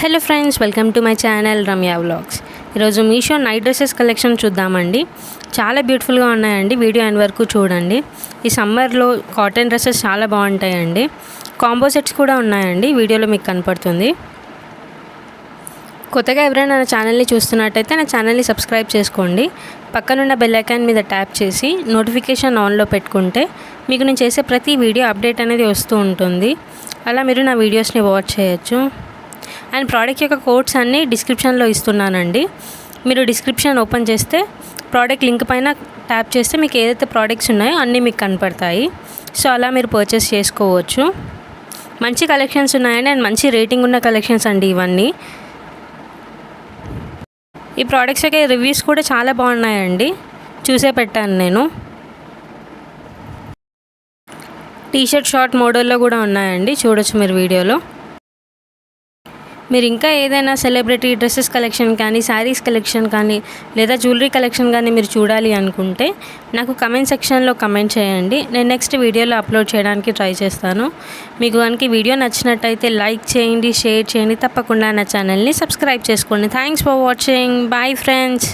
Hello friends, welcome to my channel Ramya vlogs. ఈరోజు Meesho night dresses collection చూద్దామండి. చాలా బ్యూటిఫుల్గా ఉన్నాయండి. వీడియో ఎండ్ వరకు చూడండి. ఈ సమ్మర్లో కాటన్ డ్రెస్సెస్ చాలా బాగుంటాయండి. కాంబో సెట్స్ కూడా ఉన్నాయండి, వీడియోలో మీకు కనపడుతుంది. కొత్తగా ఎవరైనా నా ఛానల్ని చూస్తున్నట్టయితే నా ఛానల్ని సబ్స్క్రైబ్ చేసుకోండి. పక్కనున్న బెల్ ఐకాన్ మీద ట్యాప్ చేసి నోటిఫికేషన్ ఆన్లో పెట్టుకుంటే మీకు నేను చేసే ప్రతి వీడియో అప్డేట్ అనేది వస్తూ ఉంటుంది. అలా మీరు నా వీడియోస్ని వాచ్ చేయొచ్చు. అండ్ ప్రోడక్ట్ యొక్క కోడ్స్ అన్నీ డిస్క్రిప్షన్లో ఇస్తున్నానండి. మీరు డిస్క్రిప్షన్ ఓపెన్ చేస్తే ప్రోడక్ట్ లింక్ పైన ట్యాప్ చేస్తే మీకు ఏదైతే ప్రోడక్ట్స్ ఉన్నాయో అన్నీ మీకు కనపడతాయి. సో అలా మీరు పర్చేస్ చేసుకోవచ్చు. మంచి కలెక్షన్స్ ఉన్నాయండి, అండ్ మంచి రేటింగ్ ఉన్న కలెక్షన్స్ అండి ఇవన్నీ. ఈ ప్రోడక్ట్స్ యొక్క రివ్యూస్ కూడా చాలా బాగున్నాయండి, చూసే పెట్టాను నేను. టీషర్ట్ షార్ట్ మోడల్లో కూడా ఉన్నాయండి, చూడొచ్చు మీరు వీడియోలో. మీరు ఇంకా ఏదైనా సెలబ్రిటీ డ్రెస్సెస్ కలెక్షన్ కానీ, శారీస్ కలెక్షన్ కానీ, లేదా జ్యువెలరీ కలెక్షన్ కానీ మీరు చూడాలి అనుకుంటే నాకు కమెంట్ సెక్షన్లో కమెంట్ చేయండి. నేను నెక్స్ట్ వీడియోలో అప్లోడ్ చేయడానికి ట్రై చేస్తాను. మీకు కనుక వీడియో నచ్చినట్టయితే లైక్ చేయండి, షేర్ చేయండి. తప్పకుండా నా ఛానల్ని సబ్స్క్రైబ్ చేసుకోండి. Thanks for watching. Bye friends.